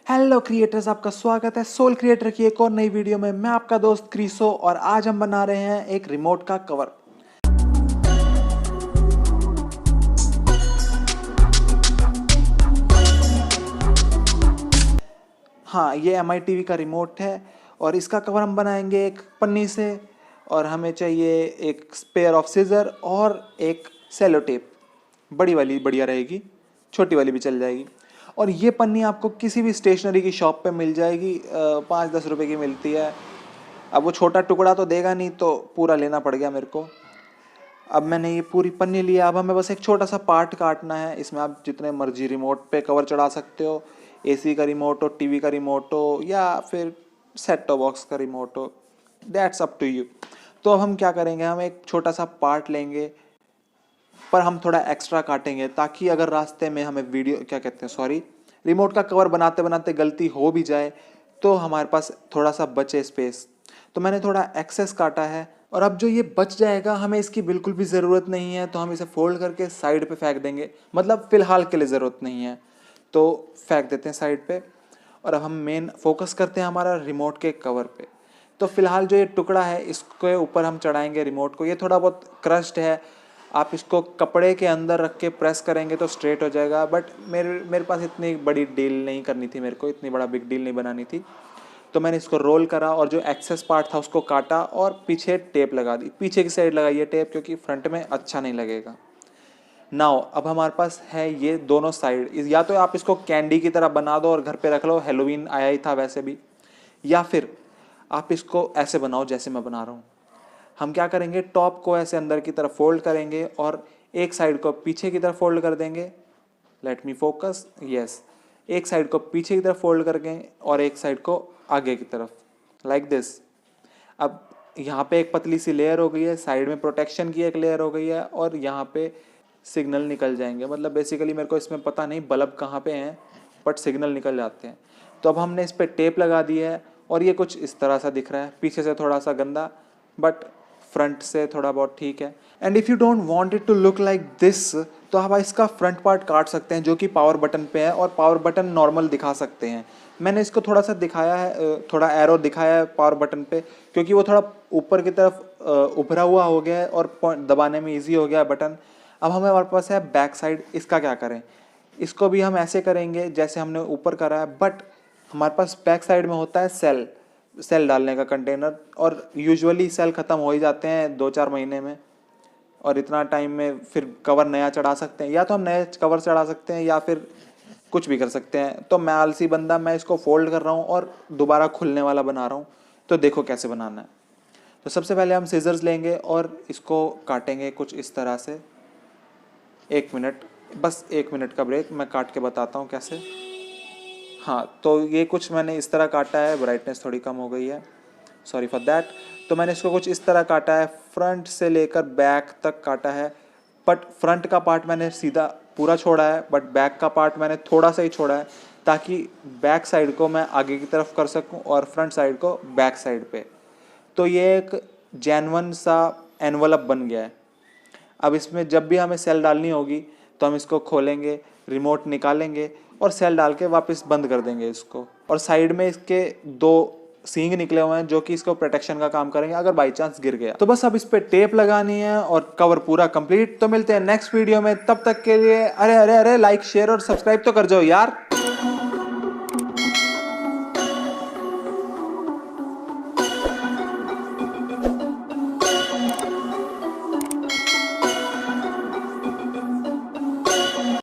Hello creators, आपका स्वागत है सोल क्रिएटर की एक और नई वीडियो में। मैं आपका दोस्त क्रिसो और आज हम बना रहे हैं एक रिमोट का कवर। हाँ, ये MI टीवी का रिमोट है और इसका कवर हम बनाएंगे एक पन्नी से। और हमें चाहिए एक पेयर ऑफ सीजर और एक सेलो टेप। बड़ी वाली बढ़िया रहेगी, छोटी वाली भी चल जाएगी। और ये पन्नी आपको किसी भी स्टेशनरी की शॉप पे मिल जाएगी, 5-10 रुपए की मिलती है। अब वो छोटा टुकड़ा तो देगा नहीं, तो पूरा लेना पड़ गया मेरे को। अब मैंने ये पूरी पन्नी लिया। अब हमें बस एक छोटा सा पार्ट काटना है। इसमें आप जितने मर्जी रिमोट पे कवर चढ़ा सकते हो। AC का रिमोट हो, TV का रिमोट हो, या फिर सेट टॉप बॉक्स का रिमोट हो, दैट्स अप टू यू। तो अब हम क्या करेंगे, हम एक छोटा सा पार्ट लेंगे, पर हम थोड़ा एक्स्ट्रा काटेंगे ताकि अगर रास्ते में हमें रिमोट का कवर बनाते बनाते गलती हो भी जाए तो हमारे पास थोड़ा सा बचे स्पेस। तो मैंने थोड़ा एक्सेस काटा है। और अब जो ये बच जाएगा, हमें इसकी बिल्कुल भी ज़रूरत नहीं है, तो हम इसे फोल्ड करके साइड पे फेंक देंगे। मतलब फ़िलहाल के लिए ज़रूरत नहीं है, तो फेंक देते हैं साइड पे। और अब हम मेन फोकस करते हैं हमारा रिमोट के कवर पे। तो फ़िलहाल जो ये टुकड़ा है, इसके ऊपर हम चढ़ाएंगे रिमोट को। ये थोड़ा बहुत क्रश्ड है, आप इसको कपड़े के अंदर रख के प्रेस करेंगे तो स्ट्रेट हो जाएगा। बट मेरे पास इतनी बड़ी डील नहीं करनी थी, मेरे को इतनी बड़ा बिग डील नहीं बनानी थी। तो मैंने इसको रोल करा और जो एक्सेस पार्ट था उसको काटा और पीछे टेप लगा दी। पीछे की साइड लगाई है टेप, क्योंकि फ्रंट में अच्छा नहीं लगेगा। नाउ अब हमारे पास है ये दोनों साइड। या तो आप इसको कैंडी की तरह बना दो और घर पे रख लो, हेलोवीन आया ही था वैसे भी। या फिर आप इसको ऐसे बनाओ जैसे मैं बना रहा हूँ। हम क्या करेंगे, टॉप को ऐसे अंदर की तरफ फोल्ड करेंगे और एक साइड को पीछे की तरफ फोल्ड कर देंगे। Let me focus, yes. एक साइड को पीछे की तरफ फोल्ड करके और एक साइड को आगे की तरफ, लाइक दिस। अब यहाँ पे एक पतली सी लेयर हो गई है, साइड में प्रोटेक्शन की एक लेयर हो गई है, और यहाँ पे सिग्नल निकल जाएंगे। मतलब बेसिकली मेरे को इसमें पता नहीं बल्ब कहाँ पे हैं, बट सिग्नल निकल जाते हैं। तो अब हमने इस पर टेप लगा दी है और ये कुछ इस तरह सा दिख रहा है। पीछे से थोड़ा सा गंदा, बट फ्रंट से थोड़ा बहुत ठीक है। And if you don't want it to look like this, तो आप इसका फ्रंट पार्ट काट सकते हैं, जो कि पावर बटन पे है, और पावर बटन नॉर्मल दिखा सकते हैं। मैंने इसको थोड़ा सा दिखाया है, थोड़ा एरो दिखाया है पावर बटन पे, क्योंकि वो थोड़ा ऊपर की तरफ उभरा हुआ हो गया है और दबाने में ईजी हो गया है बटन। अब हमारे पास है बैक साइड। इसका क्या करें, इसको भी हम ऐसे करेंगे जैसे हमने ऊपर करा है, बट हमारे पास बैक साइड में होता है सेल डालने का कंटेनर। और यूजुअली सेल ख़त्म हो ही जाते हैं 2-4 महीने में, और इतना टाइम में फिर कवर नया चढ़ा सकते हैं। या तो हम नया कवर चढ़ा सकते हैं या फिर कुछ भी कर सकते हैं। तो मैं आलसी बंदा, मैं इसको फोल्ड कर रहा हूँ और दोबारा खुलने वाला बना रहा हूँ। तो देखो कैसे बनाना है। तो सबसे पहले हम सीजर्स लेंगे और इसको काटेंगे कुछ इस तरह से। 1 मिनट, बस 1 मिनट का ब्रेक, मैं काट के बताता हूँ कैसे। हाँ, तो ये कुछ मैंने इस तरह काटा है। ब्राइटनेस थोड़ी कम हो गई है, सॉरी फॉर दैट। तो मैंने इसको कुछ इस तरह काटा है, फ्रंट से लेकर बैक तक काटा है। बट फ्रंट का पार्ट मैंने सीधा पूरा छोड़ा है, बट बैक का पार्ट मैंने थोड़ा सा ही छोड़ा है, ताकि बैक साइड को मैं आगे की तरफ कर सकूं और फ्रंट साइड को बैक साइड पे। तो ये एक जेन्युइन सा एनवलप बन गया है। अब इसमें जब भी हमें सेल डालनी होगी तो हम इसको खोलेंगे, रिमोट निकालेंगे और सेल डाल के वापस बंद कर देंगे इसको। और साइड में इसके 2 सींग निकले हुए हैं, जो कि इसको प्रोटेक्शन का काम करेंगे अगर बाई चांस गिर गया। तो बस अब इस पे टेप लगानी है और कवर पूरा कंप्लीट। तो मिलते हैं नेक्स्ट वीडियो में, तब तक के लिए अरे अरे अरे लाइक शेयर और सब्सक्राइब तो कर जाओ यार।